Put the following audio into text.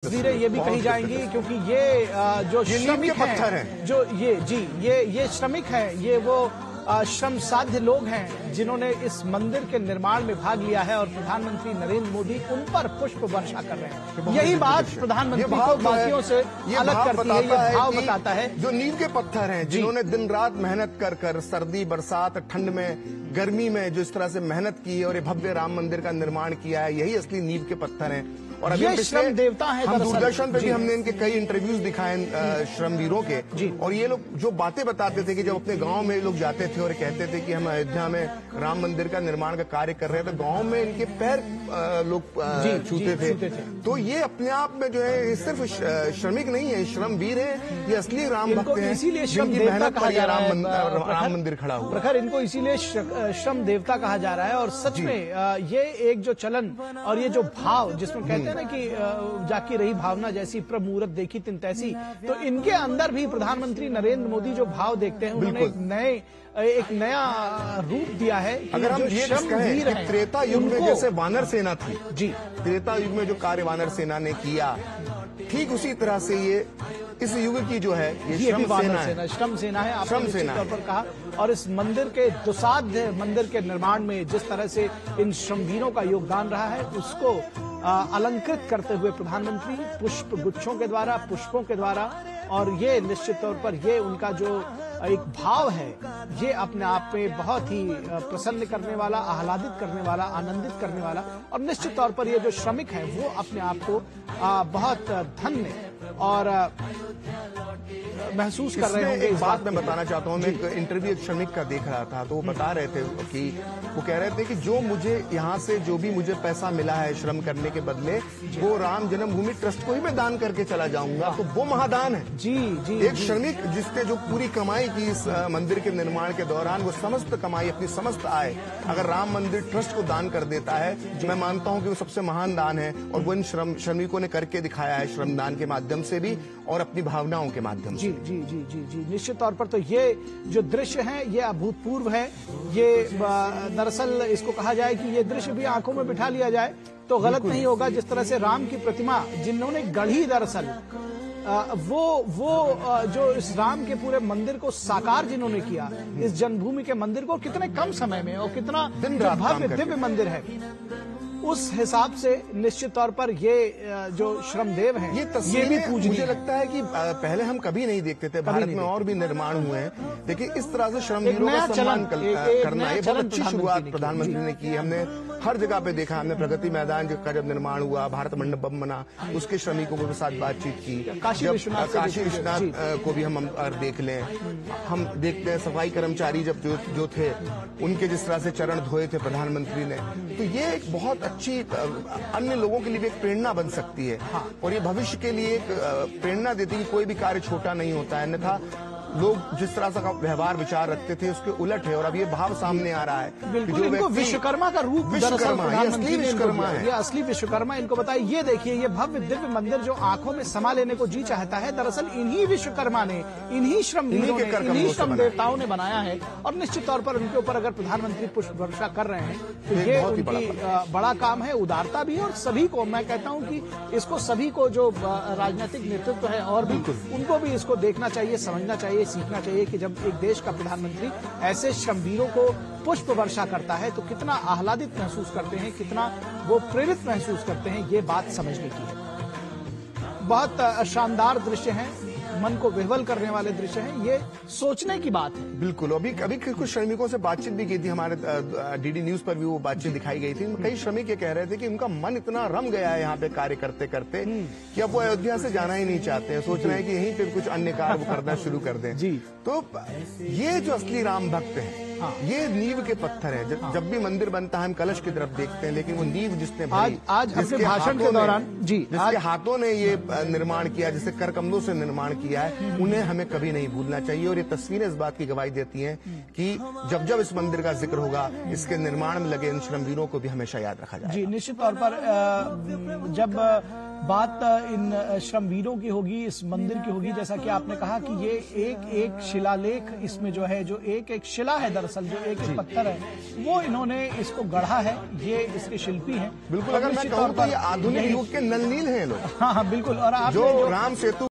तस्वीरें ये भी कही जाएंगी क्योंकि ये जो श्रमिक हैं, जो ये श्रमिक हैं, ये वो श्रम साध्य लोग हैं जिन्होंने इस मंदिर के निर्माण में भाग लिया है और प्रधानमंत्री नरेंद्र मोदी उन पर पुष्प वर्षा कर रहे हैं। यही बात प्रधानमंत्री को बाकियों से अलग करती है, ये भाव बताता है। जो नींव के पत्थर हैं, जिन्होंने दिन रात मेहनत कर कर सर्दी बरसात ठंड में गर्मी में जो इस तरह से मेहनत की है और ये भव्य राम मंदिर का निर्माण किया है, यही असली नींव के पत्थर हैं। और अभी श्रम देवता है। हम दूरदर्शन पे भी हमने इनके कई इंटरव्यूज दिखाए श्रमवीरों के, और ये लोग जो बातें बताते थे कि जब अपने गांव में लोग जाते थे और कहते थे कि हम अयोध्या में राम मंदिर का निर्माण का कार्य कर रहे हैं, तो गांव में इनके पैर लोग छूते थे। तो ये अपने आप में जो है सिर्फ श्रमिक नहीं है, श्रमवीर है, ये असली राम भक्त हैं, इसीलिए जिनकी मेहनत पर यह राम मंदिर खड़ा हुआ। प्रखर इनको इसीलिए श्रम देवता कहा जा रहा है। और सच में ये एक जो चलन और ये जो भाव जिसमें कहते ना कि जाकी रही भावना जैसी प्रमुहूर्त देखी तिन तैसी, तो इनके अंदर भी प्रधानमंत्री नरेंद्र मोदी जो भाव देखते हैं, उन्होंने एक नया रूप दिया है। अगर हम ये कहें कि त्रेता युग में जैसे वानर सेना थी, त्रेता युग में जो कार्य वानर सेना ने किया, ठीक उसी तरह से ये इस युग की जो है ये श्रम सेना है, आपने निश्चित तौर पर कहा। और इस मंदिर के दुसाध्य मंदिर के निर्माण में जिस तरह से इन श्रमवीरों का योगदान रहा है, उसको अलंकृत करते हुए प्रधानमंत्री पुष्प गुच्छों के द्वारा, पुष्पों के द्वारा, और ये निश्चित तौर पर ये उनका जो एक भाव है, ये अपने आप में बहुत ही प्रसन्न करने वाला, आह्लादित करने वाला, आनंदित करने वाला। और निश्चित तौर पर ये जो श्रमिक हैं वो अपने आप को बहुत धन्य और महसूस कर रहे होंगे। एक बात मैं बताना चाहता हूँ, मैं एक इंटरव्यू एक श्रमिक का देख रहा था, तो वो बता रहे थे कि वो कह रहे थे कि जो मुझे यहाँ से जो भी मुझे पैसा मिला है श्रम करने के बदले, वो राम जन्मभूमि ट्रस्ट को ही मैं दान करके चला जाऊंगा, तो वो महादान है। एक श्रमिक जिसने जो पूरी कमाई की इस मंदिर के निर्माण के दौरान, वो समस्त कमाई, अपनी समस्त आय अगर राम मंदिर ट्रस्ट को दान कर देता है, मैं मानता हूँ कि वो सबसे महान दान है। और वो इन श्रमिकों ने करके दिखाया है, श्रमदान के माध्यम से भी और अपनी भावनाओं के माध्यम से। जी, निश्चित तौर पर। तो ये जो दृश्य है ये अभूतपूर्व है। ये दरअसल इसको कहा जाए कि ये दृश्य भी आंखों में बिठा लिया जाए तो गलत नहीं होगा। जिस तरह से राम की प्रतिमा जिन्होंने गढ़ी, दरअसल वो जो इस राम के पूरे मंदिर को साकार जिन्होंने किया, इस जन्मभूमि के मंदिर को कितने कम समय में, और कितना भव्य दिव्य मंदिर है, उस हिसाब से निश्चित तौर पर ये जो श्रमदेव हैं, ये भी पूजनीय। मुझे लगता है कि पहले हम कभी नहीं देखते थे, भारत में और भी निर्माण हुए हैं, लेकिन इस तरह से श्रमवीरों का सम्मान करना, ये बहुत अच्छी शुरुआत प्रधानमंत्री ने की। हमने हर जगह पे देखा, हमने प्रगति मैदान का जब निर्माण हुआ, भारत मंडपम बना, उसके श्रमिकों के साथ बातचीत की। काशी विश्वनाथ को भी हम देख लें, हम देखते हैं सफाई कर्मचारी जब जो थे, उनके जिस तरह से चरण धोए थे प्रधानमंत्री ने, तो ये एक बहुत अच्छी अन्य लोगों के लिए भी एक प्रेरणा बन सकती है। और ये भविष्य के लिए एक प्रेरणा देती है कि कोई भी कार्य छोटा नहीं होता है, अन्यथा लोग जिस तरह से व्यवहार विचार रखते थे उसके उलट है। और अब ये भाव सामने आ रहा है। बिल्कुल, इनको विश्वकर्मा का रूप, विश्वकर्मा, ये असली विश्वकर्मा है, ये असली विश्वकर्मा इनको बताया। ये देखिए, ये भव्य दिव्य मंदिर जो आंखों में समा लेने को जी चाहता है, दरअसल इन्हीं विश्वकर्मा ने, इन्हीं श्रमवीरों ने, इन्हीं श्रम देवताओं ने बनाया है। और निश्चित तौर पर उनके ऊपर अगर प्रधानमंत्री पुष्प वर्षा कर रहे हैं तो ये उनकी बड़ा काम है, उदारता भी। और सभी को मैं कहता हूँ कि इसको सभी को जो राजनीतिक नेतृत्व है और भी, उनको भी इसको देखना चाहिए, समझना चाहिए, सीखना चाहिए कि जब एक देश का प्रधानमंत्री ऐसे श्रमवीरों को पुष्प वर्षा करता है तो कितना आह्लादित महसूस करते हैं, कितना वो प्रेरित महसूस करते हैं, ये बात समझने की है। बहुत शानदार दृश्य हैं, मन को विह्वल करने वाले दृश्य हैं, ये सोचने की बात है। बिल्कुल, अभी कुछ श्रमिकों से बातचीत भी की थी, हमारे डीडी न्यूज पर भी वो बातचीत दिखाई गई थी। कई श्रमिक ये कह रहे थे कि उनका मन इतना रम गया है यहाँ पे कार्य करते करते कि अब वो अयोध्या से जाना ही नहीं चाहते हैं, सोच रहे हैं कि यहीं पे कुछ अन्य कार्य करना शुरू कर दें। तो ये जो असली राम भक्त है, ये नींव के पत्थर है। जब भी मंदिर बनता है हम कलश की तरफ देखते हैं, लेकिन वो नींव जिसने आज अपने भाषण के दौरान जिसके हाथों ने ये निर्माण किया, जिससे कर कमलों से निर्माण किया है, उन्हें हमें कभी नहीं भूलना चाहिए। और ये तस्वीरें इस बात की गवाही देती हैं कि जब जब इस मंदिर का जिक्र होगा, इसके निर्माण में लगे इन श्रमवीरों को भी हमेशा याद रखा जाएगा। जी, निश्चित तौर पर जब बात इन श्रमवीरों की होगी, इस मंदिर की होगी। जैसा कि आपने कहा कि ये एक एक शिलालेख इसमें जो है, जो एक एक शिला है दरअसल, जो एक एक पत्थर है, वो इन्होंने इसको गढ़ा है। ये इसके शिल्पी हैं। बिल्कुल, अगर मैं कहूँ तो ये आधुनिक युग के नल नील हैं लोग। हाँ हाँ बिल्कुल। और आप जो राम सेतु